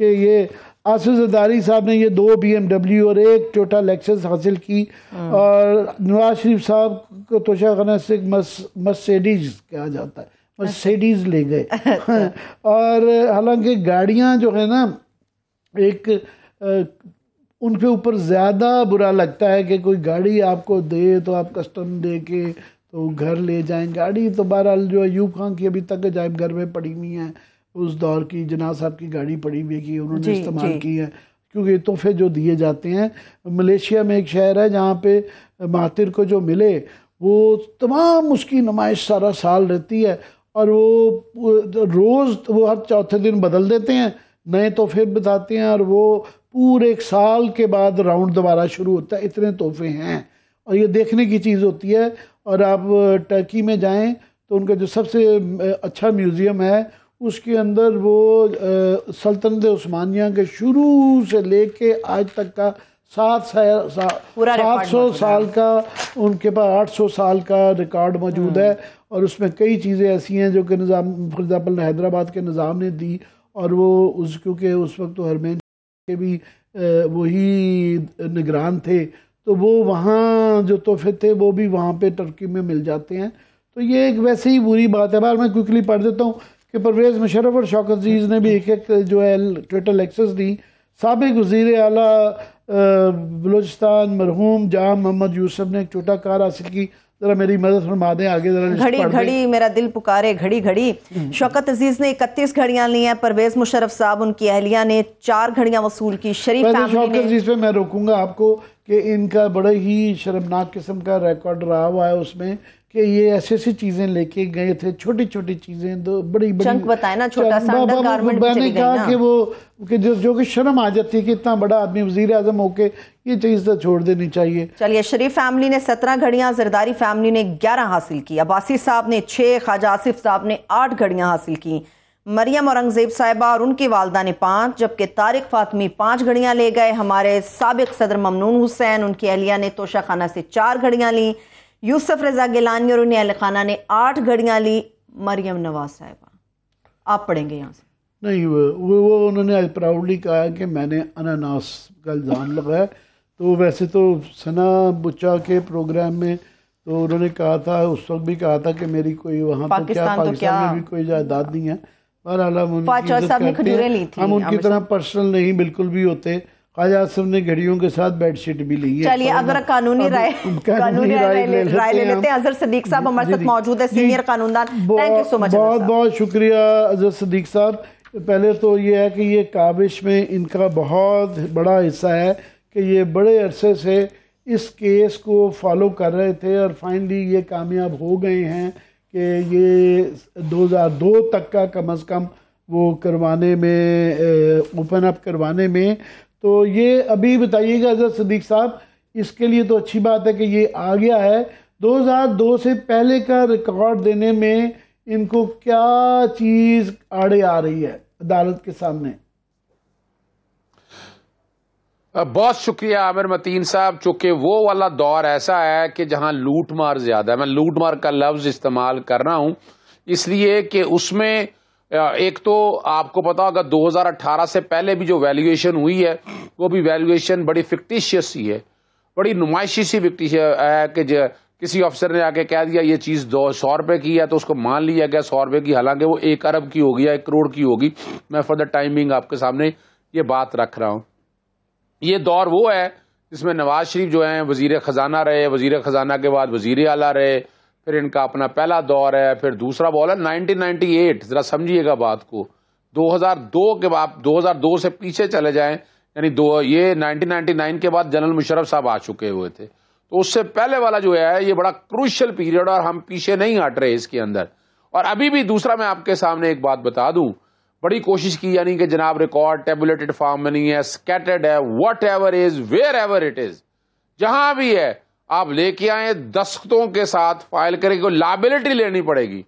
کہ یہ آصف زرداری صاحب نے یہ 2 BMW اور 1 ٹویوٹا لیکسس حاصل کی، اور نواز شریف صاحب کو توشہ خانہ سے مرسیڈیز کہا جاتا ہے، مرسیڈیز لے گئے اور حالانکہ گاڑیاں جو ہے نا ایک ان کے اوپر زیادہ برا لگتا ہے کہ کوئی گاڑی آپ کو دے تو آپ کسٹم دے کے تو گھر لے جائیں. گاڑی تو بہرحال جو ایوب خان کی ابھی تک عجائب گھر میں پڑی ہوئی ہیں، اس دور کی جناح صاحب کی گاڑی پڑی ہوئی کی انہوں نے استعمال کی ہے، کیونکہ تحفے جو دیے جاتے ہیں. ملیشیا میں ایک شہر ہے جہاں پہ مہاتر کو جو ملے وہ تمام اس کی نمائش سارا سال رہتی ہے، اور وہ روز وہ ہر چوتھے دن بدل دیتے ہیں، نئے تحفے بتاتے ہیں، اور وہ پورے 1 سال کے بعد راؤنڈ دوبارہ شروع ہوتا ہے. اتنے تحفے ہیں اور یہ دیکھنے کی چیز ہوتی ہے. اور آپ ٹرکی میں جائیں تو ان کا جو سب سے اچھا میوزیم ہے اس کے اندر وہ سلطنت عثمانیہ کے شروع سے لے کے آج تک کا 700 سال کا، ان کے پاس 800 سال کا ریکارڈ موجود ہے. اور اس میں کئی چیزیں ایسی ہیں جو کہ نظام فار ایگزامپل حیدرآباد کے نظام نے دی، اور وہ کیونکہ اس وقت تو ہرمین کے بھی وہی نگران تھے، تو وہ وہاں جو تحفے تھے وہ بھی وہاں پہ ترکی میں مل جاتے ہیں. تو یہ ایک ویسے ہی بری بات ہے. میں کوئکلی پڑھ دیتا ہوں کہ پرویز مشرف اور شوکت عزیز نے بھی ایک جو ہے ٹویوٹا لیکسس دی. سابق وزیر اعلیٰ بلوچستان مرحوم جہاں محمد یوسف نے ایک ٹویوٹا کار حاصل کی. ذرا میری مدد فرما دیں آگے ذرا. گھڑی گھڑی میرا دل پکارے گھڑی گھڑی. شوکت عزیز نے 31 گھڑیاں لی ہیں. پرویز مشرف صاحب ان کی اہلیہ نے 4 گھڑیاں وصول کی. شریف فیملی نے. شوکت عزیز پہ میں روکوں گا آپ کو کہ ان کا بڑا ہی شرمناک قسم کا ریکارڈ رہا ہوا ہے اس میں کہ یہ ایسی چیزیں لے کے گئے تھے، چھوٹی چھوٹی چیزیں، بڑی چنک بتائے نا، چھوٹا سا انڈر گارمنٹ میں نے کہا کہ وہ جو کہ شرم آ جاتی ہے کہ اتنا بڑا آدمی وزیر اعظم ہو کے یہ چیز تو چھوڑ دینی چاہیے. چلیے، شریف فیملی نے 17 گھڑیاں، زرداری فیملی نے 11 حاصل کی، عباسی صاحب نے 6، خواجہ آصف صاحب نے 8 گھڑیاں حاصل کی، مریم اورنگزیب صاحبہ اور ان کی والدہ نے 5، جبکہ طارق فاطمی 5 گھڑیاں لے گئے. ہمارے سابق صدر ممنون حسین ان کی اہلیہ نے توشہ خانہ سے 4 گھڑیاں لیں. یوسف رضا گیلانی اور انہیں اہل خانہ نے 8 گھڑیاں لی. مریم نواز صاحبہ آپ پڑھیں گے یہاں سے. نہیں، وہ انہوں نے پراؤڈلی کہا کہ میں نے اناناس کا الزام لگایا. تو ویسے تو ثنا بچا کے پروگرام میں تو انہوں نے کہا تھا، اس وقت بھی کہا تھا کہ میری کوئی وہاں تو کیا پاکستان میں بھی کوئی جائیداد نہیں ہے. بہرحال ہم ان کی طرح پرسنل نہیں بالکل بھی ہوتے. خواجہ آصف نے گھڑیوں کے ساتھ بیڈ شیٹ بھی لی ہے. چلیے اب ذرا قانونی رائے لے لیتے ہیں. اظہر صدیق صاحب ہمارے ساتھ موجود ہے، سینئر قانوندان. تھینک یو سو مچ. بہت بہت شکریہ اظہر صدیق صاحب. پہلے تو یہ ہے کہ یہ کاوش میں ان کا بہت بڑا حصہ ہے کہ یہ بڑے عرصے سے اس کیس کو فالو کر رہے تھے اور فائنلی یہ کامیاب ہو گئے ہیں کہ یہ 2002 تک کا کم از کم وہ کروانے میں، اوپن اپ کروانے میں. تو یہ ابھی بتائیے گا حضرت صدیق صاحب، اس کے لیے تو اچھی بات ہے کہ یہ آ گیا ہے. 2002 سے پہلے کا ریکارڈ دینے میں ان کو کیا چیز آڑے آ رہی ہے عدالت کے سامنے؟ بہت شکریہ عامر متین صاحب. چونکہ وہ والا دور ایسا ہے کہ جہاں لوٹ مار زیادہ ہے. میں لوٹ مار کا لفظ استعمال کر رہا ہوں اس لیے کہ اس میں ایک تو آپ کو پتا ہوگا 2018 سے پہلے بھی جو ویلیویشن ہوئی ہے وہ بھی ویلیویشن بڑی فکٹیشیس ہی ہے، بڑی نمائشی سی فکٹیشیس ہے کہ کسی افسر نے آ کے کہہ دیا یہ چیز 100 روپے کی ہے تو اس کو مان لیا گیا 100 روپے کی، حالانکہ وہ 1 ارب کی ہوگی یا 1 کروڑ کی ہوگی. میں فار دا ٹائمنگ آپ کے سامنے یہ بات رکھ رہا ہوں. یہ دور وہ ہے جس میں نواز شریف جو ہیں وزیر خزانہ رہے، وزیر خزانہ کے بعد وزیر اعلیٰ رہے، پھر ان کا اپنا پہلا دور ہے، پھر دوسرا بول ہے 1998. ذرا سمجھیے گا بات کو. 2002 کے بعد 2002 سے پیچھے چلے جائیں، یعنی یہ 1999 کے بعد جنرل مشرف صاحب آ چکے ہوئے تھے. تو اس سے پہلے والا جو ہے یہ بڑا کروشل پیریڈ اور ہم پیچھے نہیں ہٹ رہے اس کے اندر. اور ابھی بھی دوسرا میں آپ کے سامنے ایک بات بتا دوں، بڑی کوشش کی یعنی کہ جناب ریکارڈ ٹیبولیٹڈ فارم میں نہیں ہے، سکیٹرڈ ہے، what ever is where ever it is, جہاں بھی ہے آپ لے کے آئیں، دستخطوں کے ساتھ فائل کریں گے. لائبلٹی لینی پڑے گی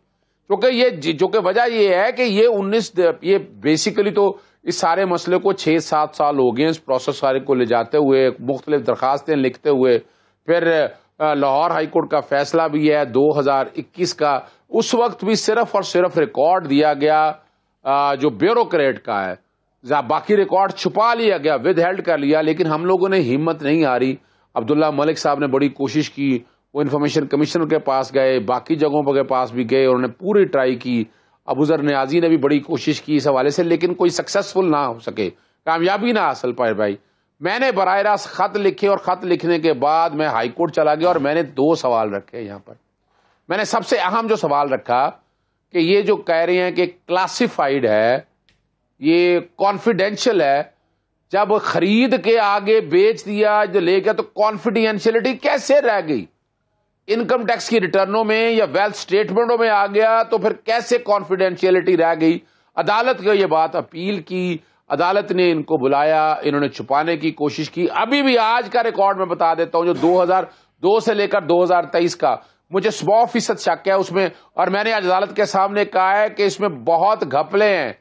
کیونکہ جو کہ وجہ یہ ہے کہ یہ بیسیکلی تو اس سارے مسئلے کو 6-7 سال ہو گئے اس پروسیس سارے کو لے جاتے ہوئے، مختلف درخواستیں لکھتے ہوئے. پھر لاہور ہائی کورٹ کا فیصلہ بھی ہے 2021 کا. اس وقت بھی صرف اور صرف ریکارڈ دیا گیا جو بیوروکریٹ کا ہے. باقی ریکارڈ چھپا لیا گیا، ود ہیلڈ کر لیا، لیکن ہم لوگوں نے ہمت نہیں آ رہی. عبداللہ ملک صاحب نے بڑی کوشش کی، وہ انفارمیشن کمشنر کے پاس گئے، باقی جگہوں کے پاس بھی گئے، انہوں نے پوری ٹرائی کی. ابو ذر نیازی نے بھی بڑی کوشش کی اس حوالے سے، لیکن کوئی سکسیسفل نہ ہو سکے، کامیابی نہ حاصل پائے. بھائی میں نے براہ راست خط لکھے، اور خط لکھنے کے بعد میں ہائی کورٹ چلا گیا، اور میں نے 2 سوال رکھے یہاں پر. میں نے سب سے اہم جو سوال رکھا کہ یہ جو کہہ رہے ہیں کہ کلاسیفائیڈ ہے، یہ کانفیڈینشیل ہے، جب خرید کے آگے بیچ دیا جو لے گیا تو کانفیڈینشیلٹی کیسے رہ گئی؟ انکم ٹیکس کی ریٹرنوں میں یا ویلتھ سٹیٹمنٹوں میں آ گیا تو پھر کیسے کانفیڈینشیلٹی رہ گئی؟ عدالت کو یہ بات اپیل کی، عدالت نے ان کو بلایا، انہوں نے چھپانے کی کوشش کی. ابھی بھی آج کا ریکارڈ میں بتا دیتا ہوں، جو 2002 سے لے کر 2023 کا، مجھے 100% شک ہے اس میں، اور میں نے عدالت کے سامنے کہا ہے کہ اس میں بہت گھپلے ہیں،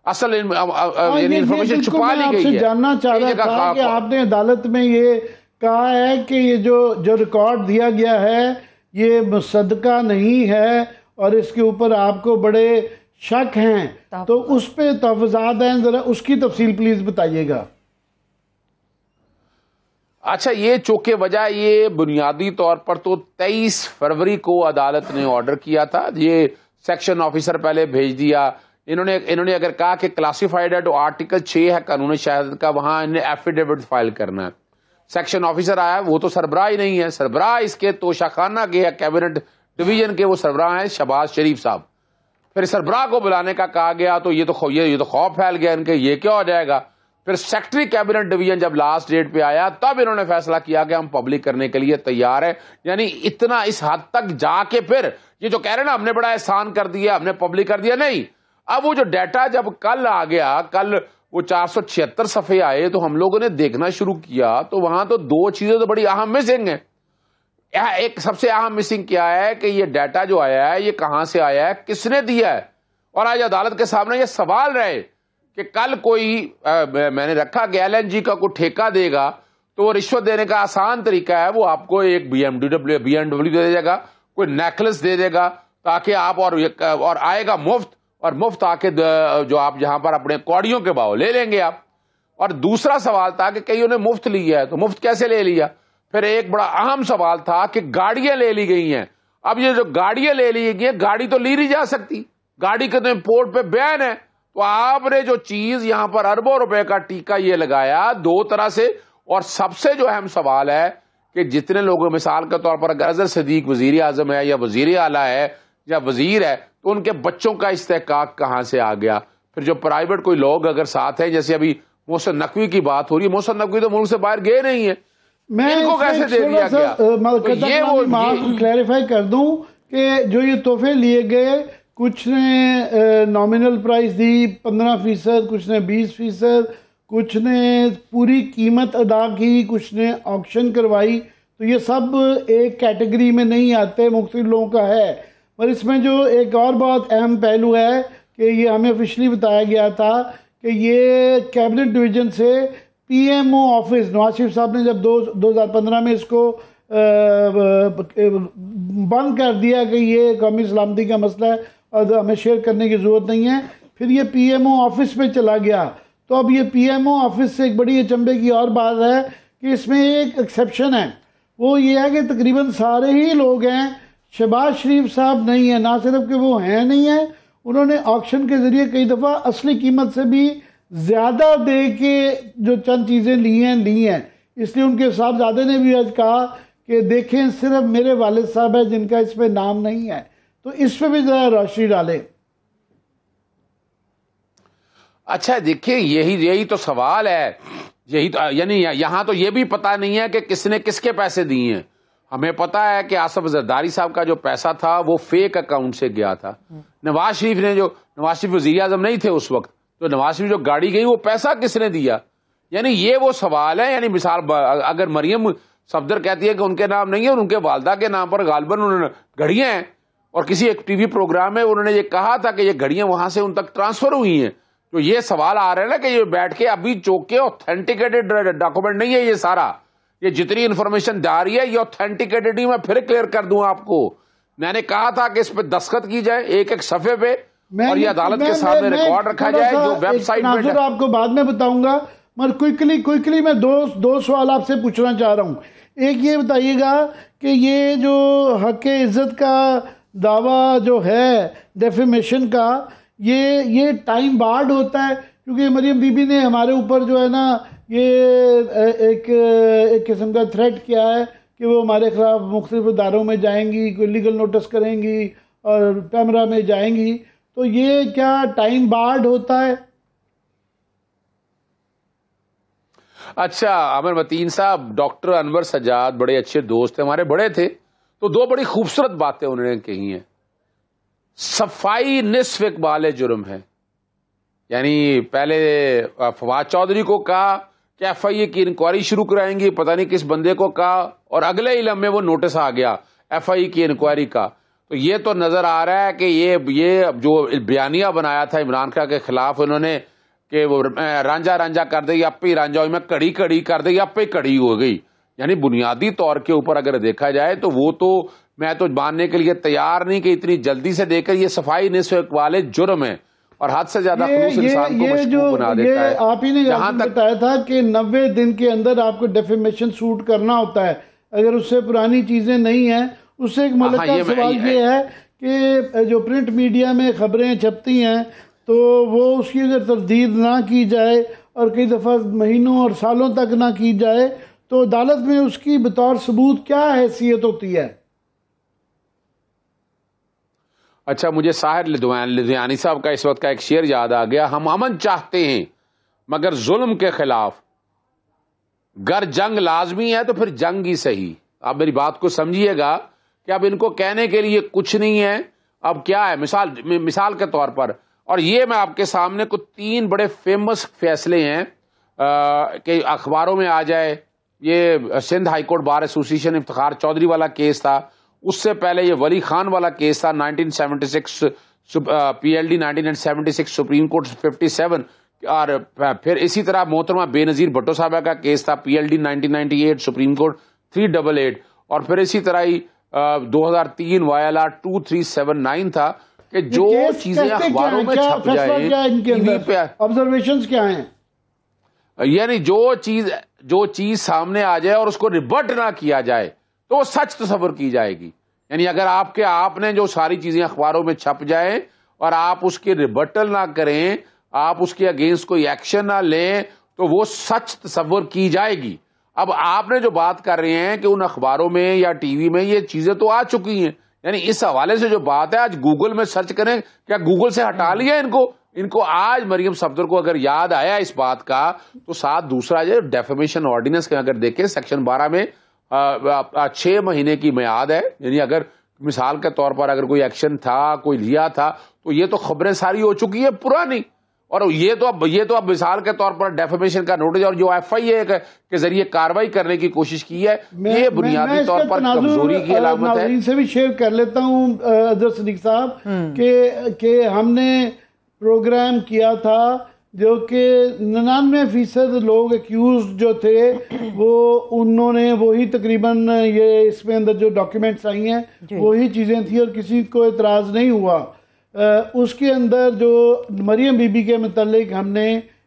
اصل یعنی انفارمیشن چھپا لی گئی ہے. جاننا چاہ رہا تھا کہ آپ نے عدالت میں یہ کہا ہے کہ یہ جو ریکارڈ دیا گیا ہے یہ مصدقہ نہیں ہے اور اس کے اوپر آپ کو بڑے شک ہیں، تو اس پہ تحفظات ہیں، ذرا اس کی تفصیل پلیز بتائیے گا. اچھا، یہ چونکہ وجہ یہ بنیادی طور پر تو 23 فروری کو عدالت نے آرڈر کیا تھا، یہ سیکشن آفیسر پہلے بھیج دیا. انہوں نے اگر کہا کہ کلاسیفائڈ ہے تو آرٹیکل 6 ہے قانون شہادت کا، وہاں انہیں ایفیڈیوٹ فائل کرنا ہے. سیکشن آفیسر آیا، وہ تو سربراہ ہی نہیں ہے، سربراہ اس کے توشہ خانہ کے کیبنٹ ڈویژن کے وہ سربراہ ہیں شہباز شریف صاحب. پھر سربراہ کو بلانے کا کہا گیا تو یہ تو خوف پھیل گیا ان کے، یہ کیا ہو جائے گا. پھر سیکٹری کیبنٹ ڈویژن جب لاسٹ ڈیٹ پہ آیا تب انہوں نے فیصلہ کیا کہ ہم پبلک کرنے کے لیے تیار ہیں. یعنی اتنا اس حد تک جا کے پھر یہ جو کہہ رہے ہیں نا ہم نے بڑا احسان کر دیا، ہم نے پبلک کر دیا، نہیں. اب وہ جو ڈیٹا جب کل آ گیا، کل وہ 476 صفحے آئے تو ہم لوگوں نے دیکھنا شروع کیا تو وہاں تو 2 چیزیں تو بڑی اہم مسنگ ہیں. ایک سب سے اہم مسنگ کیا ہے کہ یہ ڈیٹا جو آیا ہے یہ کہاں سے آیا ہے، کس نے دیا ہے. اور آج عدالت کے سامنے یہ سوال رہے کہ کل کوئی میں نے رکھا کہ LNG کا کوئی ٹھیکہ دے گا تو وہ رشوت دینے کا آسان طریقہ ہے، وہ آپ کو ایک BMW دے دے گا، کوئی نیکلس دے دے گا تاکہ آپ اور آئے گا مفت آ کے جو آپ جہاں پر اپنے کوڑیوں کے باؤ لے لیں گے آپ. اور دوسرا سوال تھا کہ کئیوں نے مفت لیا ہے تو مفت کیسے لے لیا. پھر ایک بڑا اہم سوال تھا کہ گاڑیاں لے لی گئی ہیں. اب یہ جو گاڑیاں لے لی گئی ہیں، گاڑی تو لی نہیں جا سکتی، گاڑی کے تو امپورٹ پہ بین ہے. تو آپ نے جو چیز یہاں پر اربوں روپے کا ٹیکہ یہ لگایا 2 طرح سے. اور سب سے جو اہم سوال ہے کہ جتنے لوگوں، مثال کے طور پر اگر اظہر صدیق وزیر اعظم ہے یا وزیر اعلیٰ ہے یا وزیر ہے تو ان کے بچوں کا استحقاق کہاں سے آ گیا. پھر جو پرائیویٹ کوئی لوگ اگر ساتھ ہیں، جیسے ابھی محسن نقوی کی بات ہو رہی ہے، محسن نقوی تو ملک سے باہر گئے نہیں ہیں، ان کو کیسے دے دیا گیا؟ یہ وہ کلیریفائی کر دوں کہ جو یہ تحفے لیے گئے، کچھ نے نامنل پرائز دی 15%، کچھ نے 20%، کچھ نے پوری قیمت ادا کی، کچھ نے آکشن کروائی. تو یہ سب ایک کیٹیگری میں نہیں آتے، مختلف لوگوں کا ہے. اور اس میں جو ایک اور بہت اہم پہلو ہے کہ یہ ہمیں آفیشلی بتایا گیا تھا کہ یہ کیبنٹ ڈویژن سے PMO آفس، نواز شریف صاحب نے جب 2015 میں اس کو بند کر دیا کہ یہ قومی سلامتی کا مسئلہ ہے اور ہمیں شیئر کرنے کی ضرورت نہیں ہے، پھر یہ PMO آفس پہ چلا گیا. تو اب یہ PMO آفس سے ایک بڑی اچنبے کی اور بات ہے کہ اس میں ایک ایکسیپشن ہے، وہ یہ ہے کہ تقریباً سارے ہی لوگ ہیں، شہباز شریف صاحب نہیں ہیں. نہ صرف کہ وہ ہیں نہیں ہیں، انہوں نے آکشن کے ذریعے کئی دفعہ اصلی قیمت سے بھی زیادہ دے کے جو چند چیزیں لی ہیں. اس لیے ان کے صاحبزادے نے بھی آج کہا کہ دیکھیں صرف میرے والد صاحب ہیں جن کا اس پہ نام نہیں ہے. تو اس پہ بھی ذرا روشنی ڈالیں. اچھا دیکھیں، یہی تو سوال ہے، یہی تو، یعنی یہاں تو یہ بھی پتہ نہیں ہے کہ کس نے کس کے پیسے دیے ہیں. ہمیں پتا ہے کہ آصف زرداری صاحب کا جو پیسہ تھا وہ فیک اکاؤنٹ سے گیا تھا. نواز شریف وزیر اعظم نہیں تھے اس وقت، تو نواز شریف جو گاڑی گئی وہ پیسہ کس نے دیا؟ یعنی یہ وہ سوال ہے. یعنی مثال اگر مریم صفدر کہتی ہے کہ ان کے نام نہیں ہے اور ان کے والدہ کے نام پر غالباً انہوں نے گھڑیاں ہیں، اور کسی ایک TV پروگرام میں انہوں نے یہ کہا تھا کہ یہ گھڑیاں وہاں سے ان تک ٹرانسفر ہوئی ہیں. تو یہ سوال آ رہا ہے نا کہ یہ بیٹھ کے ابھی چوکے اوتھینٹیکیٹڈ ڈاکومنٹ نہیں ہے یہ سارا، یہ جتنی انفارمیشن جاری ہے یہ اوتھینٹیکیٹڈ نہیں. میں پھر کلیئر کر دوں آپ کو، میں نے کہا تھا کہ اس پہ دستخط کی جائے ایک صفحے پہ، اور یہ عدالت کے سامنے ریکارڈ رکھا جائے جو ویب سائٹ میں. آپ کو بعد میں بتاؤں گا، مگر کوئکلی میں دو سوال آپ سے پوچھنا چاہ رہا ہوں. ایک یہ بتائیے گا کہ یہ جو حق عزت کا دعویٰ جو ہے ڈیفیمیشن کا، یہ ٹائم بارڈ ہوتا ہے؟ کیونکہ مریم بی بی نے ہمارے اوپر جو ہے نا یہ ایک قسم کا تھریٹ کیا ہے کہ وہ ہمارے خلاف مختلف اداروں میں جائیں گی، کوئی لیگل نوٹس کریں گی اور پیمرا میں جائیں گی. تو یہ کیا ٹائم بارڈ ہوتا ہے؟ اچھا عامر متین صاحب، ڈاکٹر انور سجاد بڑے اچھے دوست ہیں ہمارے، بڑے تھے، تو دو بڑی خوبصورت باتیں انہوں نے کہی ہیں. صفائی نصف اقبال جرم ہے. یعنی پہلے فواد چودھری کو کہا کہ ایف آئی اے کی انکوائری شروع کرائیں گے، پتہ نہیں کس بندے کو کہا، اور اگلے ہی لمحے وہ نوٹس آ گیا ایف آئی اے کی انکوائری کا. تو یہ تو نظر آ رہا ہے کہ یہ جو بیانیہ بنایا تھا عمران خان کے خلاف انہوں نے کہ وہ رانجا کر دے، اب ہی رانجا ہوئی، میں کڑی کر دے، اب پہ کڑی ہو گئی. یعنی بنیادی طور کے اوپر اگر دیکھا جائے تو وہ تو میں تو ماننے کے لیے تیار نہیں کہ اتنی جلدی سے دے کر یہ صفائی نصف اقبال جرم ہے اور حد سے زیادہ خلوص انسان کو مشکوک بنا دیتا ہے. آپ ہی نے بتایا تھا کہ 90 دن کے اندر آپ کو ڈیفیمیشن سوٹ کرنا ہوتا ہے، اگر اس سے پرانی چیزیں نہیں ہیں. اس سے ایک ملکہ سوال یہ ہے کہ جو پرنٹ میڈیا میں خبریں چھپتی ہیں تو وہ اس کی اگر تردید نہ کی جائے اور کئی دفعہ مہینوں اور سالوں تک نہ کی جائے تو عدالت میں اس کی بطور ثبوت کیا حیثیت ہوتی ہے؟ اچھا، مجھے ساحر لدھیانی صاحب کا اس وقت کا ایک شعر یاد آ گیا. ہم امن چاہتے ہیں مگر ظلم کے خلاف، گر جنگ لازمی ہے تو پھر جنگ ہی صحیح. آپ میری بات کو سمجھیے گا کہ اب ان کو کہنے کے لیے کچھ نہیں ہے. اب کیا ہے، مثال کے طور پر، اور یہ میں آپ کے سامنے کو 3 بڑے فیمس فیصلے ہیں کہ اخباروں میں آ جائے. یہ Sindh high court bar association Iftikhar Chaudhry والا کیس تھا، اس سے پہلے یہ ولی خان والا کیس تھا 1976 P L D 1976 supreme court 57، اور پھر اسی طرح محترمہ بے نظیر بھٹو صاحبہ کا کیس تھا P L D 1998 supreme court 388، اور پھر اسی طرح ہی 2003 وائی ایل آر 2379 تھا کہ جو چیزیں اخباروں میں چھپ جائیں، آبزرویشنز کیا ہیں، یعنی جو چیز سامنے آ جائے اور اس کو ریبٹ نہ کیا جائے تو وہ سچ تصور کی جائے گی. یعنی اگر آپ نے جو ساری چیزیں اخباروں میں چھپ جائیں اور آپ اس کی ریبٹل نہ کریں، آپ اس کے اگینسٹ کوئی ایکشن نہ لیں تو وہ سچ تصور کی جائے گی. اب آپ نے جو بات کر رہے ہیں کہ ان اخباروں میں یا ٹی وی میں یہ چیزیں تو آ چکی ہیں، یعنی اس حوالے سے جو بات ہے آج گوگل میں سرچ کریں، کیا گوگل سے ہٹا لیا ان کو آج مریم صفدر کو اگر یاد آیا اس بات کا تو ساتھ دوسرا جو ڈیفیمیشن آرڈیننس کے اگر دیکھیں سیکشن 12 میں 6 مہینے کی میعاد ہے. یعنی اگر مثال کے طور پر اگر کوئی ایکشن تھا، کوئی لیا تھا، تو یہ تو خبریں ساری ہو چکی ہیں پرانی، اور یہ تو اب مثال کے طور پر ڈیفیمیشن کا نوٹس اور جو ایف آئی اے کے ذریعے کاروائی کرنے کی کوشش کی ہے، یہ بنیادی طور پر کمزوری کی علامت ہے. ان سے بھی شیئر کر لیتا ہوں اظہر صدیق صاحب کہ ہم نے پروگرام کیا تھا جو کہ 99% لوگ ایکیوز جو تھے وہ انہوں نے وہی تقریباً یہ اس میں اندر جو ڈاکیومنٹس آئی ہیں وہی چیزیں تھیں اور کسی کو اعتراض نہیں ہوا. اس کے اندر جو مریم بی بی کے متعلق ہم نے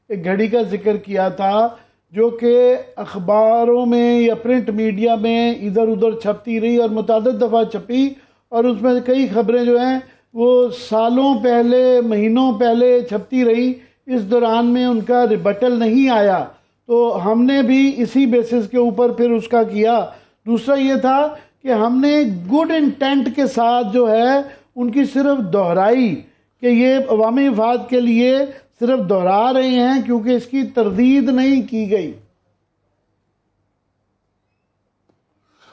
ایک گھڑی کا ذکر کیا تھا جو کہ اخباروں میں یا پرنٹ میڈیا میں ادھر ادھر چھپتی رہی اور متعدد دفعہ چھپی، اور اس میں کئی خبریں جو ہیں وہ سالوں پہلے، مہینوں پہلے چھپتی رہی، اس دوران میں ان کا ریبٹل نہیں آیا. تو ہم نے بھی اسی بیسس کے اوپر پھر اس کا کیا. دوسرا یہ تھا کہ ہم نے گڈ انٹینٹ کے ساتھ جو ہے ان کی صرف دہرائی کہ یہ عوامی مفاد کے لیے صرف دہرا رہے ہیں کیونکہ اس کی تردید نہیں کی گئی.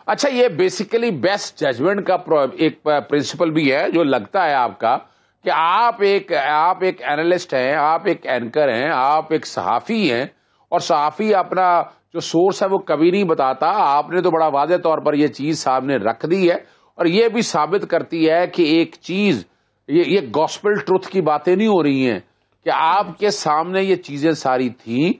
اچھا، یہ بیسیکلی بیسٹ ججمنٹ کا ایک پرنسپل بھی ہے جو لگتا ہے آپ کا کہ آپ ایک اینالسٹ ہیں، آپ ایک اینکر ہیں، آپ ایک صحافی ہیں، اور صحافی اپنا جو سورس ہے وہ کبھی نہیں بتاتا. آپ نے تو بڑا واضح طور پر یہ چیز سامنے رکھ دی ہے، اور یہ بھی ثابت کرتی ہے کہ ایک چیز یہ گاسپل ٹروتھ کی باتیں نہیں ہو رہی ہیں کہ آپ کے سامنے یہ چیزیں ساری تھیں،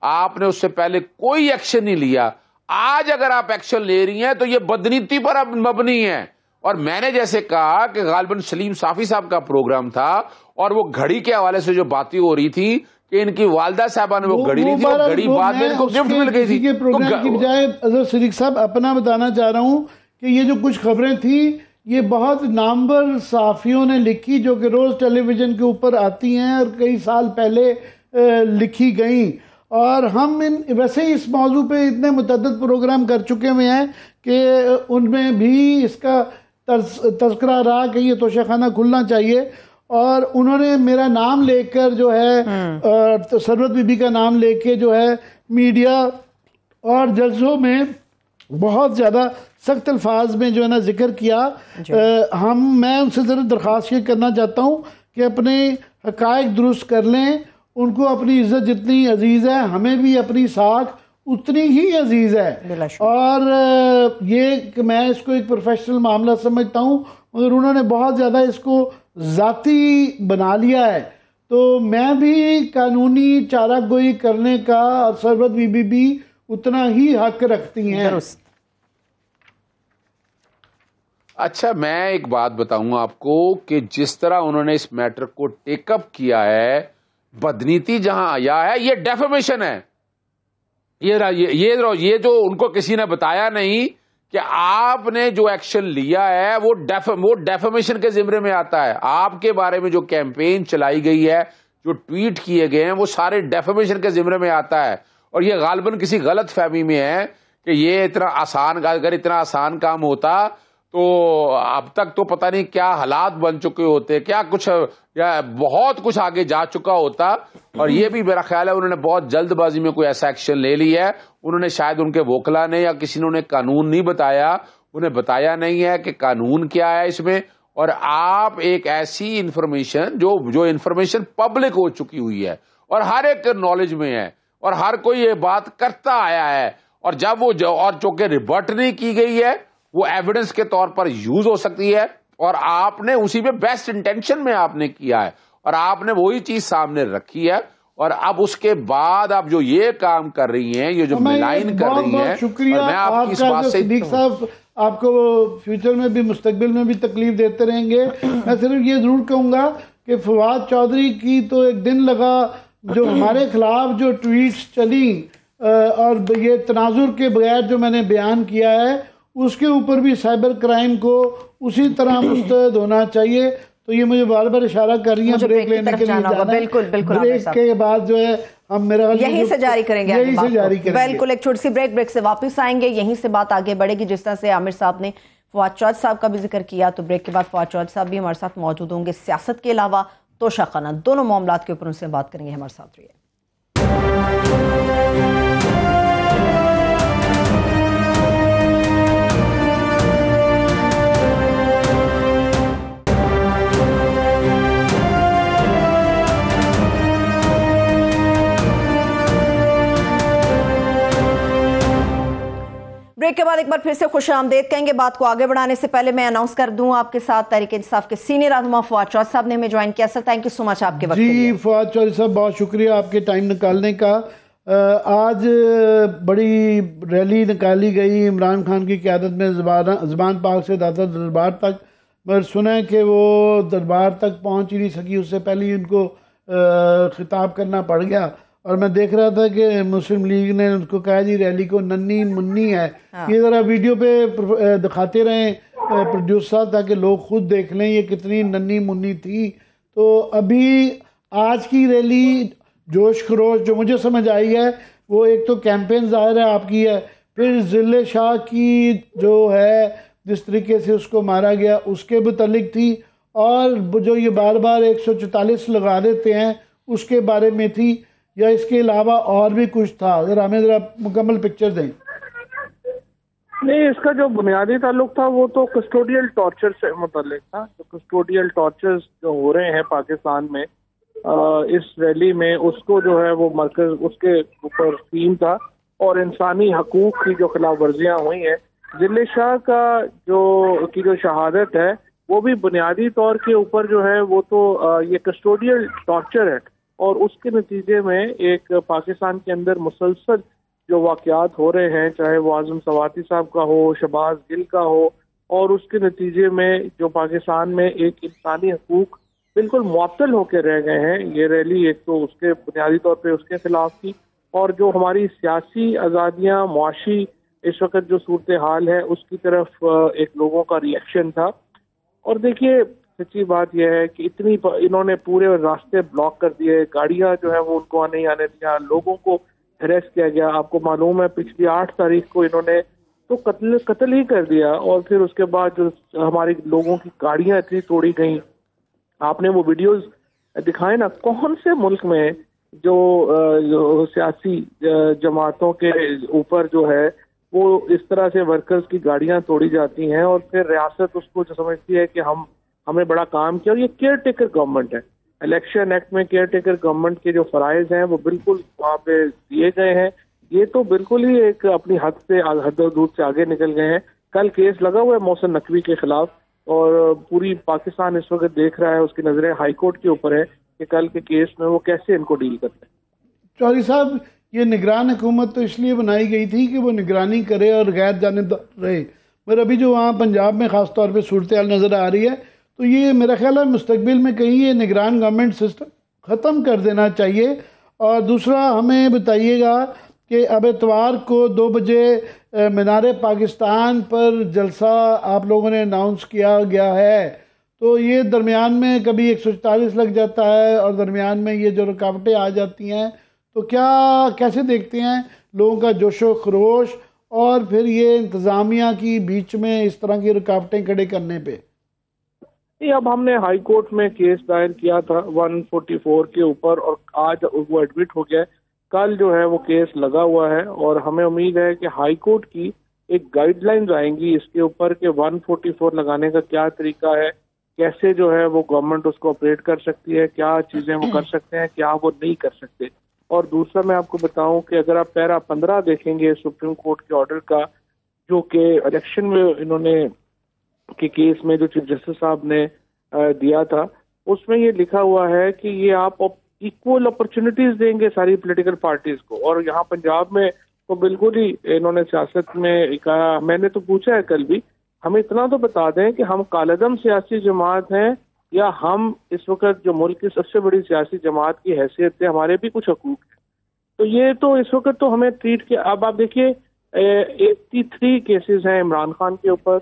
آپ نے اس سے پہلے کوئی ایکشن نہیں لیا. آج اگر آپ ایکشن لے رہی ہیں تو یہ بدنیتی پر اب مبنی ہے، اور میں نے جیسے کہا کہ غالباً سلیم صافی صاحب کا پروگرام تھا اور وہ گھڑی کے حوالے سے جو باتیں ہو رہی تھی کہ ان کی والدہ صاحبہ نے وہ گھڑی لی تھی، وہ گھڑی بعد میں ان کو گفٹ مل گئی تھی. پروگرام کی بجائے اظہر صدیق صاحب اپنا بتانا چاہ رہا ہوں کہ یہ جو کچھ خبریں تھیں یہ بہت نامور صحافیوں نے لکھی جو کہ روز ٹیلی ویژن کے اوپر آتی ہیں اور کئی سال پہلے لکھی گئیں، اور ہم ویسے ہی اس موضوع پہ اتنے متعدد پروگرام کر چکے ہوئے ہیں کہ ان میں بھی اس کا تذکرہ رہا کہ یہ توشہ خانہ کھلنا چاہیے، اور انہوں نے میرا نام لے کر جو ہے ثروت بی بی کا نام لے کے جو ہے میڈیا اور جلسوں میں بہت زیادہ سخت الفاظ میں جو ہے نا ذکر کیا. میں ان سے ضرور درخواست یہ کرنا چاہتا ہوں کہ اپنے حقائق درست کر لیں، ان کو اپنی عزت جتنی عزیز ہے ہمیں بھی اپنی ساکھ اتنی ہی عزیز ہے، اور یہ کہ میں اس کو ایک پروفیشنل معاملہ سمجھتا ہوں مگر انہوں نے بہت زیادہ اس کو ذاتی بنا لیا ہے. تو میں بھی قانونی چارہ گوئی کرنے کا ثروت بی بی بھی اتنا ہی حق رکھتی ہیں. اچھا میں ایک بات بتاؤں آپ کو کہ جس طرح انہوں نے اس میٹر کو ٹیک اپ کیا ہے، بدنیتی جہاں آیا ہے یہ ڈیفیمیشن ہے. یہ جو ان کو کسی نے بتایا نہیں کہ آپ نے جو ایکشن لیا ہے وہ ڈیفیمیشن کے زمرے میں آتا ہے. آپ کے بارے میں جو کیمپین چلائی گئی ہے، جو ٹویٹ کیے گئے ہیں، وہ سارے ڈیفیمیشن کے زمرے میں آتا ہے. اور یہ غالباً کسی غلط فہمی میں ہے کہ یہ اگر اتنا آسان کام ہوتا تو اب تک تو پتہ نہیں کیا حالات بن چکے ہوتے، کیا کچھ بہت کچھ آگے جا چکا ہوتا. اور یہ بھی میرا خیال ہے انہوں نے بہت جلد بازی میں کوئی ایسا ایکشن لے لیا ہے. انہوں نے شاید ان کے وکلا نے یا کسی نے انہیں قانون نہیں بتایا، انہیں بتایا نہیں ہے کہ قانون کیا ہے اس میں. اور آپ ایک ایسی انفارمیشن جو انفارمیشن پبلک ہو چکی ہوئی ہے اور ہر ایک نالج میں ہے اور ہر کوئی یہ بات کرتا آیا ہے، اور جب وہ چونکہ ریبٹ نہیں کی گئی ہے وہ ایویڈنس کے طور پر یوز ہو سکتی ہے، اور آپ نے اسی میں بیسٹ انٹینشن میں آپ نے کیا ہے اور آپ نے وہی چیز سامنے رکھی ہے. اور اب اس کے بعد آپ جو یہ کام کر رہی ہیں، یہ جو ملائن کر رہی ہیں، شکریہ اور میں آپ کی اس بات سے صدیق صاحب، آپ کو فیوچر میں بھی مستقبل میں بھی تکلیف دیتے رہیں گے. میں صرف یہ ضرور کہوں گا کہ فواد چودھری کی تو ایک دن لگا جو ہمارے خلاف جو ٹویٹس چلی اور یہ تناظر کے بغیر جو میں نے بیان کیا ہے اس کے اوپر بھی سائبر کرائم کو اسی طرح مستعد ہونا چاہیے. تو یہ مجھے بار بار اشارہ کر رہی ہیں بریک لینے کے لیے جانا ہے. بالکل بریک کے بعد جو ہے ہم میرا یہیں سے جاری کریں گے. بالکل ایک چھوٹی سی بریک سے واپس آئیں گے، یہیں سے بات آگے بڑھے گی. جس طرح سے عامر صاحب نے فواد چودھری صاحب کا بھی ذکر کیا تو بریک کے بعد فواد چودھری صاحب بھی ہمارے ساتھ موجود ہوں گے. سیاست کے علاوہ توشہ خانہ، دونوں معاملات کے اوپر ان سے بات کریں گے. ہمارے ساتھ رہیے. بریک کے بعد ایک بار پھر سے خوش آمدید کہیں گے. بات کو آگے بڑھانے سے پہلے میں اناؤنس کر دوں آپ کے ساتھ تحریک انصاف کے سینئر رہنما فواد چودھری صاحب نے ہمیں جوائن کیا. سر تھینک یو سو مچ آپ کے وقت کے لیے. جی فواد چودھری صاحب بہت شکریہ آپ کے ٹائم نکالنے کا. آج بڑی ریلی نکالی گئی عمران خان کی قیادت میں زبان پاک سے داتا دربار تک، مگر سنا ہے کہ وہ دربار تک پہنچ ہی نہیں سکی، اس سے پہلے ہی ان کو خطاب کرنا پڑ گیا. اور میں دیکھ رہا تھا کہ مسلم لیگ نے اس کو کہا جی ریلی کو ننی منی ہے. یہ ذرا ویڈیو پہ دکھاتے رہیں پروڈیوسر صاحب تاکہ لوگ خود دیکھ لیں یہ کتنی ننی منی تھی. تو ابھی آج کی ریلی جوش خروش جو مجھے سمجھ آئی ہے وہ ایک تو کیمپین ظاہر ہے آپ کی ہے، پھر ذل شاہ کی جو ہے جس طریقے سے اس کو مارا گیا اس کے متعلق تھی، اور جو یہ بار بار 144 لگا دیتے ہیں اس کے بارے میں تھی، یا اس کے علاوہ اور بھی کچھ تھا؟ اگر ہمیں ذرا مکمل پکچر دیں. نہیں، اس کا جو بنیادی تعلق تھا وہ تو کسٹوڈیل ٹارچر سے متعلق تھا. کسٹوڈیل ٹارچرز جو ہو رہے ہیں پاکستان میں اس ریلی میں، اس کو جو ہے وہ مرکز اس کے اوپر تھیم تھا، اور انسانی حقوق کی جو خلاف ورزیاں ہوئی ہیں. ذل شاہ کا جو شہادت ہے وہ بھی بنیادی طور کے اوپر جو ہے وہ تو یہ کسٹوڈیل ٹارچر ہے، اور اس کے نتیجے میں ایک پاکستان کے اندر مسلسل جو واقعات ہو رہے ہیں، چاہے وہ اعظم سواتی صاحب کا ہو، شہباز گل کا ہو، اور اس کے نتیجے میں جو پاکستان میں ایک انسانی حقوق بالکل معطل ہو کے رہ گئے ہیں. یہ ریلی ایک تو اس کے بنیادی طور پہ اس کے خلاف تھی، اور جو ہماری سیاسی آزادیاں، معاشی اس وقت جو صورتحال ہے اس کی طرف ایک لوگوں کا ری ایکشن تھا. اور دیکھیے سچی بات یہ ہے کہ انہوں نے پورے راستے بلاک کر دیے، گاڑیاں جو ہے وہ ان کو نہیں آنے دیا، لوگوں کو ہریس کیا گیا. آپ کو معلوم ہے پچھلی 8 تاریخ کو انہوں نے تو قتل ہی کر دیا، اور پھر اس کے بعد جو ہمارے لوگوں کی گاڑیاں اتنی توڑی گئیں. آپ نے وہ ویڈیوز دکھائے نا، کون سے ملک میں جو سیاسی جماعتوں کے اوپر جو ہے وہ اس طرح سے ورکرز کی گاڑیاں توڑی جاتی ہیں، اور پھر ریاست اس کو جو سمجھتی ہے کہ ہمیں بڑا کام کیا. اور یہ کیئر ٹیکر گورنمنٹ ہے. الیکشن ایکٹ میں کیئر ٹیکر گورنمنٹ کے جو فرائض ہیں وہ بالکل وہاں پہ دیے گئے ہیں. یہ تو بالکل ہی ایک اپنی حد و حدود سے آگے نکل گئے ہیں. کل کیس لگا ہوا ہے محسن نقوی کے خلاف، اور پوری پاکستان اس وقت دیکھ رہا ہے، اس کی نظریں ہائی کورٹ کے اوپر ہے کہ کل کے کیس میں وہ کیسے ان کو ڈیل کرتے ہیں. چودھری صاحب، یہ نگران حکومت تو اس لیے بنائی گئی تھی کہ وہ نگرانی کرے اور غیر جانبدار رہے، مگر ابھی جو وہاں پنجاب میں خاص طور پہ صورتحال نظر آ رہی ہے، تو یہ میرا خیال ہے مستقبل میں کہیں یہ نگران گورنمنٹ سسٹم ختم کر دینا چاہیے. اور دوسرا ہمیں بتائیے گا کہ اب اتوار کو 2 بجے مینار پاکستان پر جلسہ آپ لوگوں نے اناؤنس کیا گیا ہے، تو یہ درمیان میں کبھی 144 لگ جاتا ہے اور درمیان میں یہ جو رکاوٹیں آ جاتی ہیں، تو کیسے دیکھتے ہیں لوگوں کا جوش و خروش اور پھر یہ انتظامیہ کی بیچ میں اس طرح کی رکاوٹیں کھڑے کرنے پہ؟ اب ہم نے ہائی کورٹ میں کیس دائر کیا تھا 144 کے اوپر، اور آج وہ ایڈمٹ ہو گیا. کل جو ہے وہ کیس لگا ہوا ہے، اور ہمیں امید ہے کہ ہائی کورٹ کی ایک گائیڈ لائنز آئیں گی اس کے اوپر کہ 144 لگانے کا کیا طریقہ ہے، کیسے جو ہے وہ گورنمنٹ اس کو آپریٹ کر سکتی ہے، کیا چیزیں وہ کر سکتے ہیں، کیا وہ نہیں کر سکتے. اور دوسرا میں آپ کو بتاؤں کہ اگر آپ پیرا 15 دیکھیں گے سپریم کورٹ کے آرڈر کا، جو کہ الیکشن میں انہوں نے کے کیس میں جو چیف جسٹس صاحب نے دیا تھا، اس میں یہ لکھا ہوا ہے کہ یہ آپ ایکول اپرچونٹیز دیں گے ساری پولیٹیکل پارٹیز کو. اور یہاں پنجاب میں تو بالکل ہی انہوں نے سیاست میں کہا، میں نے تو پوچھا ہے کل بھی، ہمیں اتنا تو بتا دیں کہ ہم کالعدم سیاسی جماعت ہیں یا ہم اس وقت جو ملک کی سب سے بڑی سیاسی جماعت کی حیثیت سے ہمارے بھی کچھ حقوق ہیں. تو یہ تو اس وقت تو ہمیں ٹریٹ کیا. اب آپ دیکھیے 83 کیسز ہیں عمران خان کے اوپر،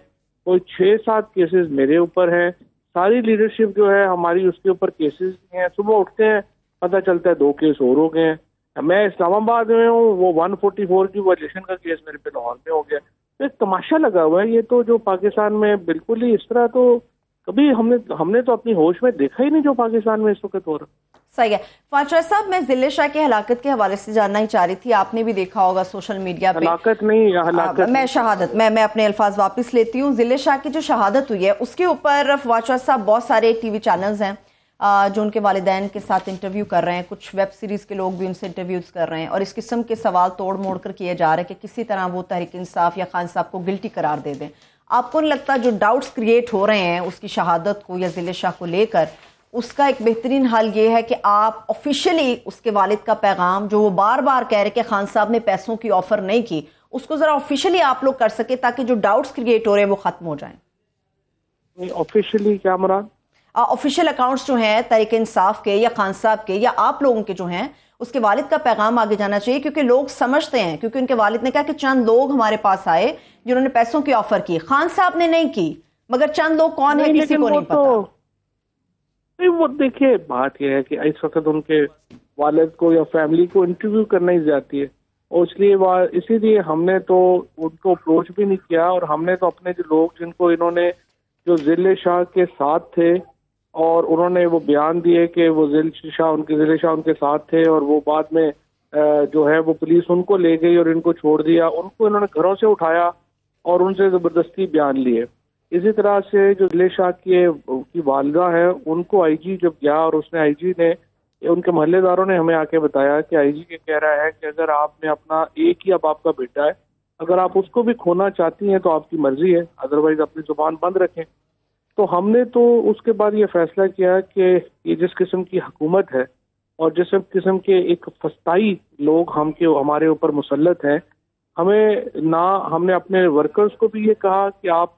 کوئی 6-7 کیسز میرے اوپر ہیں، ساری لیڈرشپ جو ہے ہماری اس کے اوپر کیسز ہیں. صبح اٹھتے ہیں پتہ چلتا ہے 2 کیس اور ہو گئے ہیں. میں اسلام آباد میں ہوں، وہ 144 کی وہ الیکشن کا کیس میرے پہ لاہور میں ہو گیا. تو ایک تماشا لگا ہوا ہے. یہ تو جو پاکستان میں بالکل ہی اس طرح تو کبھی ہم نے تو اپنی ہوش میں دیکھا ہی نہیں جو پاکستان میں اس وقت ہو رہا. صحیح ہے. فاطمہ صاحب، میں ضلع شاہ کے ہلاکت کے حوالے سے جاننا ہی چاہ رہی تھی. آپ نے بھی دیکھا ہوگا سوشل میڈیا پہ. ہلاکت میں اپنے الفاظ واپس لیتی ہوں. ضلع شاہ کی جو شہادت ہوئی ہے اس کے اوپر فاطمہ صاحب بہت سارے ٹی وی چینلز ہیں جو ان کے والدین کے ساتھ انٹرویو کر رہے ہیں، کچھ ویب سیریز کے لوگ بھی ان سے انٹرویوز کر رہے ہیں، اور اس قسم کے سوال توڑ موڑ کر کیے جا رہے ہیں کہ کسی طرح وہ تحریک انصاف یا خان صاحب کو گلٹی قرار دے دیں. آپ کو نہیں لگتا جو ڈاؤٹس کریٹ ہو رہے ہیں اس کی شہادت کو یا ضلع شاہ کو لے کر، اس کا ایک بہترین حل یہ ہے کہ آپ آفیشیلی اس کے والد کا پیغام جو وہ بار بار کہہ رہے کہ خان صاحب نے پیسوں کی آفر نہیں کی، اس کو ذرا آفیشیلی آپ لوگ کر سکے تاکہ جو ڈاؤٹس کریٹ ہو رہے ہیں وہ ختم ہو جائیں؟ آفیشیلی کیا مراد؟ آفیشیل اکاؤنٹس جو ہیں تحریک انصاف کے یا خان صاحب کے یا آپ لوگوں کے جو ہیں، اس کے والد کا پیغام آگے جانا چاہیے، کیونکہ لوگ سمجھتے ہیں، کیونکہ ان کے والد نے کہا کہ چند لوگ ہمارے پاس آئے جنہوں نے پیسوں کی آفر کی، خان صاحب نے نہیں کی، مگر چند لوگ کون ہیں کسی کو نہیں پتا. وہ دیکھیے بات یہ ہے کہ اس وقت ان کے والد کو یا فیملی کو انٹرویو کرنا ہی جاتی ہے، اور اسی لیے ہم نے تو ان کو اپروچ بھی نہیں کیا، اور ہم نے تو اپنے جو لوگ جن کو انہوں نے جو ضلع شاہ کے ساتھ تھے اور انہوں نے وہ بیان دیے کہ وہ ضلع شاہ ان کے ساتھ تھے، اور وہ بعد میں جو ہے وہ پولیس ان کو لے گئی اور ان کو چھوڑ دیا، ان کو انہوں نے گھروں سے اٹھایا اور ان سے زبردستی بیان لیے. اسی طرح سے جو ضلع شاہ کی والدہ ہے، ان کو آئی جی جب گیا اور اس نے آئی جی نے ان کے محلے داروں نے ہمیں آ کے بتایا کہ آئی جی یہ کہہ رہا ہے کہ اگر آپ نے اپنا ایک ہی اب آپ کا بیٹا ہے، اگر آپ اس کو بھی کھونا چاہتی ہیں تو آپ کی مرضی ہے، ادروائز اپنی زبان بند رکھیں. تو ہم نے تو اس کے بعد یہ فیصلہ کیا کہ یہ جس قسم کی حکومت ہے اور جس قسم کے ایک فسطائی لوگ ہمارے اوپر مسلط ہیں، ہم نے اپنے ورکرز کو بھی یہ کہا کہ آپ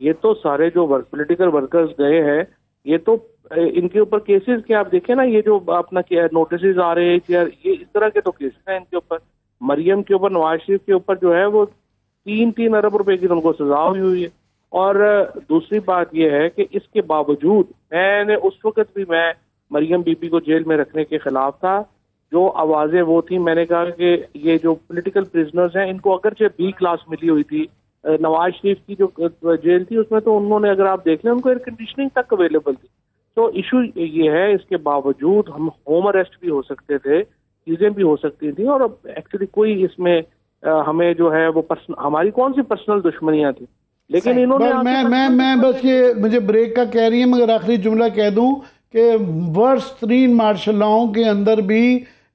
یہ تو سارے جو پولیٹیکل ورکرز گئے ہیں, یہ تو ان کے اوپر کیسز کے آپ دیکھیں نا, یہ جو اپنا نوٹسز آ رہے ہیں, یہ اس طرح کے تو کیسز ہیں ان کے اوپر. مریم کے اوپر, نواز شریف کے اوپر جو ہے وہ 3 ارب روپے کی ان کو سزا ہوئی ہے. اور دوسری بات یہ ہے کہ اس کے باوجود میں نے اس وقت بھی میں مریم بی بی کو جیل میں رکھنے کے خلاف تھا. جو آوازیں وہ تھیں, میں نے کہا کہ یہ جو پولیٹیکل پرزنرز ہیں ان کو اگرچہ B کلاس ملی ہوئی تھی, نواز شریف کی جو جیل تھی اس میں تو انہوں نے, اگر آپ دیکھ لیں, ان کو ایئر کنڈیشننگ تک اویلیبل تھی. تو ایشو یہ ہے, اس کے باوجود ہم ہوم اریسٹ بھی ہو سکتے تھے, چیزیں بھی ہو سکتی تھیں, اور ایکچولی کوئی اس میں ہمیں جو ہے وہ ہماری کون سی پرسنل دشمنیاں تھیں, لیکن انہوں نے میں بس یہ مجھے بریک کا کہہ رہی ہے, مگر آخری جملہ کہہ دوں کہ ورس ترین مارشل لاؤں کے اندر بھی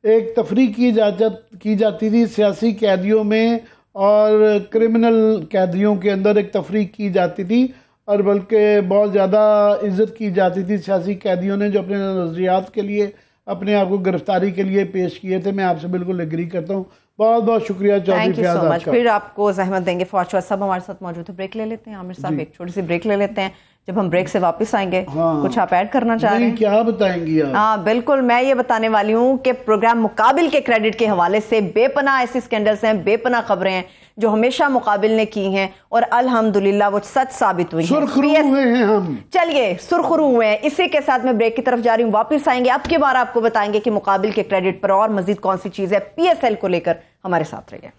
ایک تفریق کی جاتی تھی سیاسی قیدیوں میں, اور کرمنل قیدیوں کے اندر ایک تفریق کی جاتی تھی, اور بلکہ بہت زیادہ عزت کی جاتی تھی سیاسی قیدیوں نے جو اپنے نظریات کے لیے اپنے آپ کو گرفتاری کے لیے پیش کیے تھے. میں آپ سے بالکل ایگری کرتا ہوں. بہت بہت شکریہ چودھری فیاض آپ کا. پھر آپ کو زحمت دیں گے. فواد شواد صاحب ہمارے ساتھ موجود ہے, بریک لے لیتے ہیں. عامر صاحب ایک چھوٹی سی بریک لے لیتے ہیں, جب ہم بریک سے واپس آئیں گے کچھ آپ ایڈ کرنا چاہ رہے ہیں؟ کیا بتائیں گی آپ؟ ہاں بالکل, میں یہ بتانے والی ہوں کہ پروگرام مقابل کے کریڈٹ کے حوالے سے بے پناہ ایسی سکینڈلز ہیں, بے پناہ خبریں ہیں جو ہمیشہ مقابل نے کی ہیں, اور الحمدللہ وہ سچ ثابت ہوئی ہیں. سرخرو ہوئے ہیں ہم, چلیے سرخرو ہوئے ہیں. اسی کے ساتھ میں بریک کی طرف جا رہی ہوں, واپس آئیں گے. اب کی بار آپ کو بتائیں گے کہ مقابل کے کریڈٹ پر اور مزید کون سی چیز ہے. PSL کو لے کر ہمارے ساتھ رہیے.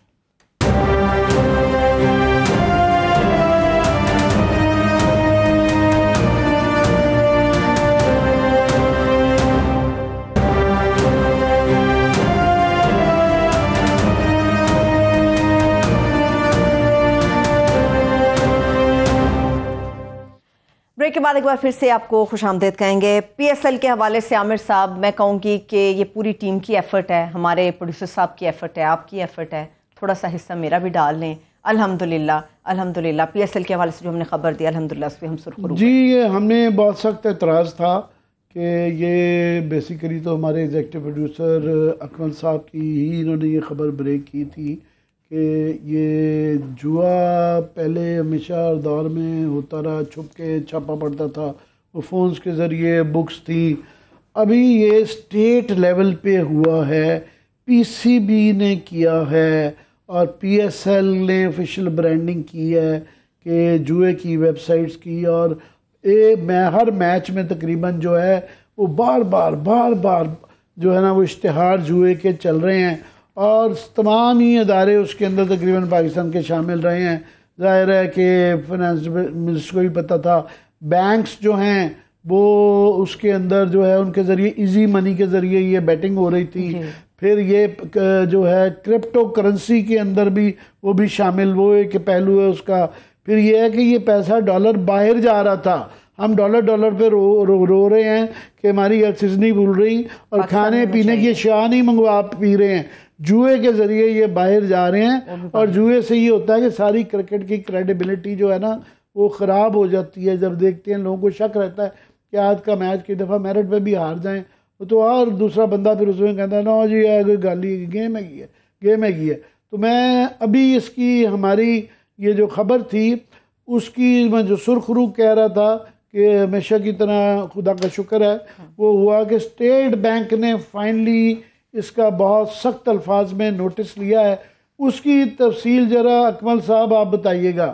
بریک کے بعد ایک بار پھر سے آپ کو خوش آمدید کہیں گے. PSL کے حوالے سے عامر صاحب, میں کہوں گی کہ یہ پوری ٹیم کی ایفرٹ ہے, ہمارے پروڈیوسر صاحب کی ایفرٹ ہے, آپ کی ایفرٹ ہے, تھوڑا سا حصہ میرا بھی ڈال لیں. الحمدللہ PSL کے حوالے سے جو ہم نے خبر دی, الحمدللہ اس پہ ہم سرخرو. جی, یہ ہم نے بہت سخت اعتراض تھا کہ یہ بیسیکلی تو ہمارے ایگزیکٹو پروڈیوسر اکمل صاحب کی ہی, انہوں نے یہ خبر بریک کی تھی کہ یہ جوا پہلے ہمیشہ دور میں ہوتا رہا, چھپ کے چھاپا پڑتا تھا, وہ فونز کے ذریعے بکس تھی. ابھی یہ اسٹیٹ لیول پہ ہوا ہے, PCB نے کیا ہے, اور PSL نے آفیشیل برانڈنگ کی ہے کہ جوئے کی ویب سائٹس کی, اور ہر میچ میں تقریباً جو ہے وہ بار بار جو ہے نا وہ اشتہار جوئے کے چل رہے ہیں, اور تمام ہی ادارے اس کے اندر تقریباً پاکستان کے شامل رہے ہیں. ظاہر ہے کہ فائنانس منسٹر کو بھی پتہ تھا, بینکس جو ہیں وہ اس کے اندر جو ہے ان کے ذریعے ایزی منی کے ذریعے یہ بیٹنگ ہو رہی تھی. پھر یہ جو ہے کرپٹو کرنسی کے اندر بھی وہ بھی شامل, وہ ایک پہلو ہے اس کا. پھر یہ ہے کہ یہ پیسہ ڈالر باہر جا رہا تھا, ہم ڈالر پہ رو رہے ہیں کہ ہماری ایکسس نہیں بھول رہی, اور کھانے پینے کی اشیاء نہیں منگوا پی رہے ہیں, جوئے کے ذریعے یہ باہر جا رہے ہیں. اور جوئے سے یہ ہوتا ہے کہ ساری کرکٹ کی کریڈیبلٹی جو ہے نا وہ خراب ہو جاتی ہے. جب دیکھتے ہیں لوگوں کو شک رہتا ہے کہ آج کا میچ کی دفعہ میرٹ پہ بھی ہار جائیں تو, اور دوسرا بندہ پھر اس میں کہتا ہے نا جی گالی گیم ہے گی ہے. تو میں ابھی اس کی ہماری یہ جو خبر تھی اس کی میں جو سرخرو کہہ رہا تھا کہ ہمیشہ کی طرح خدا کا شکر ہے وہ ہوا کہ اسٹیٹ بینک نے فائنلی اس کا بہت سخت الفاظ میں نوٹس لیا ہے. اس کی تفصیل ذرا اکمل صاحب آپ بتائیے گا.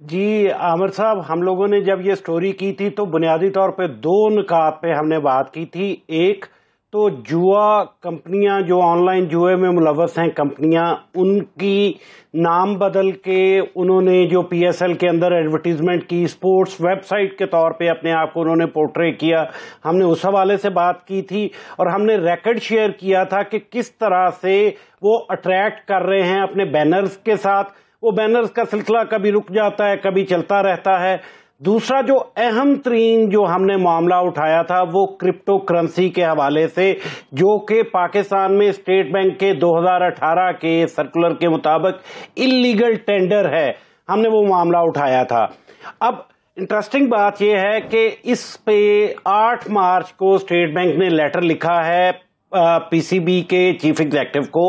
جی عامر صاحب, ہم لوگوں نے جب یہ سٹوری کی تھی تو بنیادی طور پہ 2 نکات پہ ہم نے بات کی تھی. ایک تو جوا کمپنیاں جو آن لائن جوئے میں ملوث ہیں کمپنیاں, ان کی نام بدل کے انہوں نے جو PSL کے اندر ایڈورٹیزمنٹ کی, اسپورٹس ویب سائٹ کے طور پہ اپنے آپ کو انہوں نے پورٹرے کیا. ہم نے اس حوالے سے بات کی تھی, اور ہم نے ریکارڈ شیئر کیا تھا کہ کس طرح سے وہ اٹریکٹ کر رہے ہیں اپنے بینرز کے ساتھ. وہ بینرز کا سلسلہ کبھی رک جاتا ہے, کبھی چلتا رہتا ہے. دوسرا جو اہم ترین جو ہم نے معاملہ اٹھایا تھا وہ کرپٹو کرنسی کے حوالے سے, جو کہ پاکستان میں اسٹیٹ بینک کے 2018 کے سرکولر کے مطابق اللیگل ٹینڈر ہے. ہم نے وہ معاملہ اٹھایا تھا. اب انٹرسٹنگ بات یہ ہے کہ اس پہ 8 مارچ کو اسٹیٹ بینک نے لیٹر لکھا ہے PCB کے چیف ایگزیکٹو کو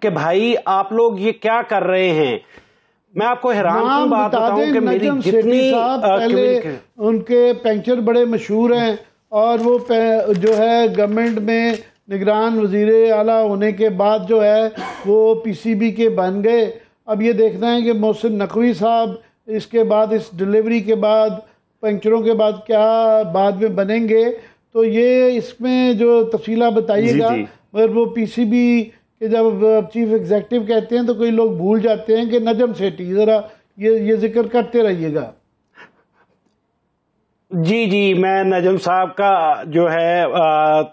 کہ بھائی آپ لوگ یہ کیا کر رہے ہیں, میں آپ کو حیران کن بات بتاؤں کہ میری نجم جتنی سیٹھی صاحب پہلے ان کے پینچر بڑے مشہور ہیں اور وہ جو ہے گورنمنٹ میں نگران وزیر اعلیٰ ہونے کے بعد جو ہے وہ پی سی بی کے بن گئے. اب یہ دیکھنا ہے کہ محسن نقوی صاحب اس کے بعد اس ڈلیوری کے بعد پینچروں کے بعد کیا بعد میں بنیں گے. تو یہ اس میں جو تفصیلات بتائیے گا. مگر وہ پی سی بی کہ جب چیف ایگزیکٹو کہتے ہیں تو کوئی لوگ بھول جاتے ہیں کہ نجم سیٹھی ذرا یہ ذکر کرتے رہیے گا. جی میں نجم صاحب کا جو ہے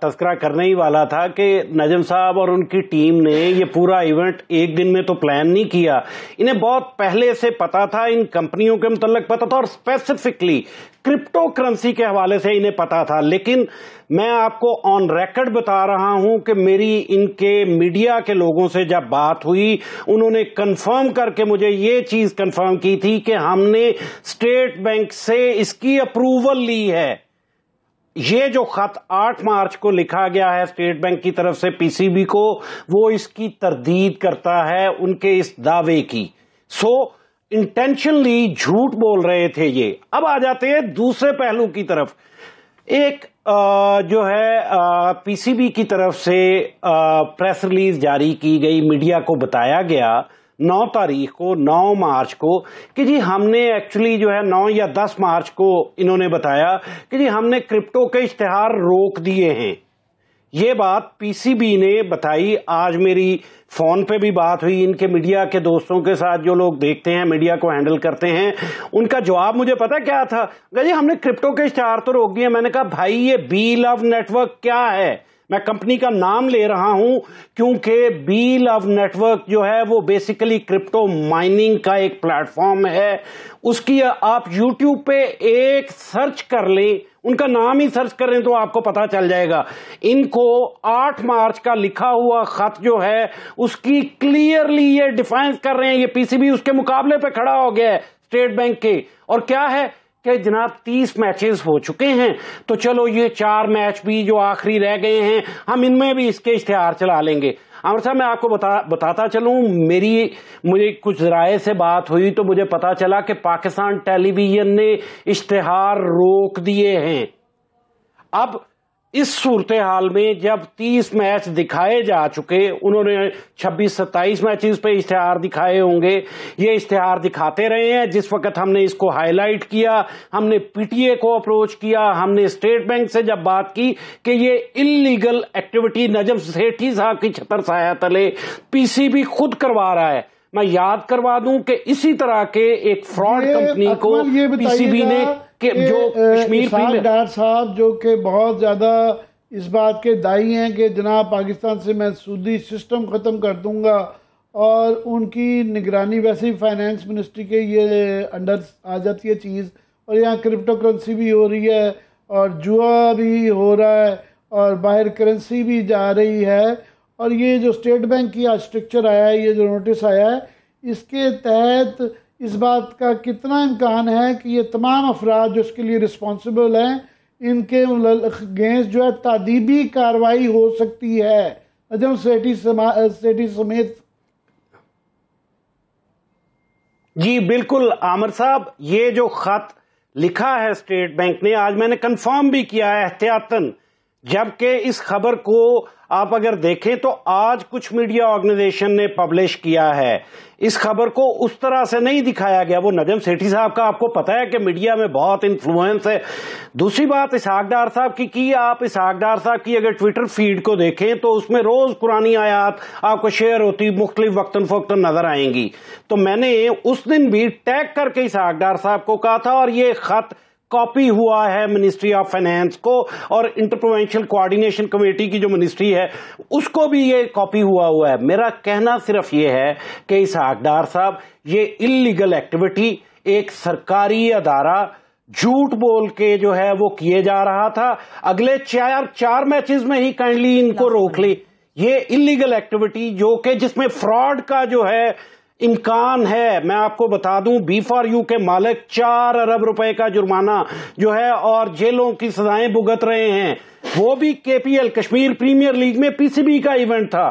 تذکرہ کرنے ہی والا تھا کہ نجم صاحب اور ان کی ٹیم نے یہ پورا ایونٹ ایک دن میں تو پلان نہیں کیا. انہیں بہت پہلے سے پتا تھا, ان کمپنیوں کے متعلق پتا تھا, اور اسپیسیفکلی کرپٹو کرنسی کے حوالے سے انہیں پتا تھا. لیکن میں آپ کو آن ریکارڈ بتا رہا ہوں کہ میری ان کے میڈیا کے لوگوں سے جب بات ہوئی, انہوں نے کنفرم کر کے مجھے یہ چیز کنفرم کی تھی کہ ہم نے اسٹیٹ بینک سے اس کی اپروول لی ہے. یہ جو خط 8 مارچ کو لکھا گیا ہے اسٹیٹ بینک کی طرف سے پی سی بی کو, وہ اس کی تردید کرتا ہے ان کے اس دعوے کی. سو انٹینشنلی جھوٹ بول رہے تھے یہ. اب آ جاتے ہیں دوسرے پہلو کی طرف. ایک جو ہے پی سی بی کی طرف سے پریس ریلیز جاری کی گئی, میڈیا کو بتایا گیا 9 تاریخ کو, 9 مارچ کو, کہ جی ہم نے ایکچولی جو ہے 9 یا 10 مارچ کو انہوں نے بتایا کہ جی ہم نے کرپٹو کے اشتہار روک دیے ہیں. یہ بات پی سی بی نے بتائی. آج میری فون پہ بھی بات ہوئی ان کے میڈیا کے دوستوں کے ساتھ, جو لوگ دیکھتے ہیں میڈیا کو ہینڈل کرتے ہیں. ان کا جواب مجھے پتا کیا تھا, جی ہم نے کرپٹو کے اشتہار تو روک دیے. میں نے کہا بھائی یہ بی لو نیٹ ورک کیا ہے؟ میں کمپنی کا نام لے رہا ہوں کیونکہ بی لو نیٹ ورک جو ہے وہ بیسیکلی کرپٹو مائننگ کا ایک پلیٹ فارم ہے. اس کی آپ یوٹیوب پہ ایک سرچ کر لیں, ان کا نام ہی سرچ کریں تو آپ کو پتا چل جائے گا. ان کو 8 مارچ کا لکھا ہوا خط جو ہے اس کی کلیئرلی یہ ڈیفائن کر رہے ہیں. یہ پی سی بی اس کے مقابلے پہ کھڑا ہو گیا ہے اسٹیٹ بینک کے, اور کیا ہے کہ جناب 30 میچز ہو چکے ہیں, تو چلو یہ 4 میچ بھی جو آخری رہ گئے ہیں ہم ان میں بھی اس کے اشتہار چلا لیں گے. عامر صاحب میں آپ کو بتاتا چلوں, مجھے کچھ ذرائع سے بات ہوئی تو مجھے پتا چلا کہ پاکستان ٹیلی ویژن نے اشتہار روک دیے ہیں. اب اس صورتحال میں جب 30 میچ دکھائے جا چکے, انہوں نے 26-27 میچز پہ اشتہار دکھائے ہوں گے, یہ اشتہار دکھاتے رہے ہیں. جس وقت ہم نے اس کو ہائی لائٹ کیا, ہم نے پی ٹی اے کو اپروچ کیا, ہم نے اسٹیٹ بینک سے جب بات کی کہ یہ انلیگل ایکٹیویٹی نجم سیٹھی صاحب کی چھتر سایہ تلے پی سی بی خود کروا رہا ہے. میں یاد کروا دوں کہ اسی طرح کے ایک فراڈ کمپنی کو پی سی بی نے جو کشمیر ڈار صاحب جو کہ بہت زیادہ اس بات کے دائی ہیں کہ جناب پاکستان سے میں سودی سسٹم ختم کر دوں گا, اور ان کی نگرانی ویسے ہی فائنانس منسٹری کے یہ انڈر آ جاتی ہے چیز, اور یہاں کرپٹو کرنسی بھی ہو رہی ہے اور جوا بھی ہو رہا ہے اور باہر کرنسی بھی جا رہی ہے. اور یہ جو اسٹیٹ بینک کی آج اسٹرکچر آیا ہے, یہ جو نوٹس آیا ہے, اس کے تحت اس بات کا کتنا امکان ہے کہ یہ تمام افراد جو اس کے لیے رسپانسبل ہیں ان کے اگینسٹ جو ہے تادیبی کارروائی ہو سکتی ہے نجم سیٹھی سمیت. جی بالکل عامر صاحب, یہ جو خط لکھا ہے اسٹیٹ بینک نے, آج میں نے کنفرم بھی کیا ہے احتیاطاً, جبکہ اس خبر کو آپ اگر دیکھیں تو آج کچھ میڈیا آرگنائزیشن نے پبلش کیا ہے. اس خبر کو اس طرح سے نہیں دکھایا گیا. وہ نجم سیٹھی صاحب کا آپ کو پتا ہے کہ میڈیا میں بہت انفلوئنس ہے. دوسری بات اسحاق ڈار صاحب کی آپ اسحاق ڈار صاحب کی اگر ٹویٹر فیڈ کو دیکھیں تو اس میں روز قرآنی آیات آپ کو شیئر ہوتی مختلف وقتاً فوقتاً نظر آئیں گی. تو میں نے اس دن بھی ٹیگ کر کے اسحاق ڈار صاحب کو کہا تھا, اور یہ خط کاپی ہوا ہے منسٹری آف فائنانس کو, اور انٹر پروونشل کوآرڈینیشن کمیٹی کی جو منسٹری ہے اس کو بھی یہ کاپی ہوا ہے. میرا کہنا صرف یہ ہے کہ اسحاق ڈار صاحب یہ انلیگل ایکٹیویٹی ایک سرکاری ادارہ جھوٹ بول کے جو ہے وہ کیے جا رہا تھا. اگلے 4 میچز میں ہی کائنڈلی ان کو روک لی. یہ انلیگل ایکٹیویٹی جو کہ جس میں فراڈ کا جو ہے امکان ہے. میں آپ کو بتا دوں بی فار یو کے مالک 4 ارب روپے کا جرمانہ جو ہے اور جیلوں کی سزائیں بھگت رہے ہیں. وہ بھی K P L Kashmir premier league میں پی سی بی کا ایونٹ تھا.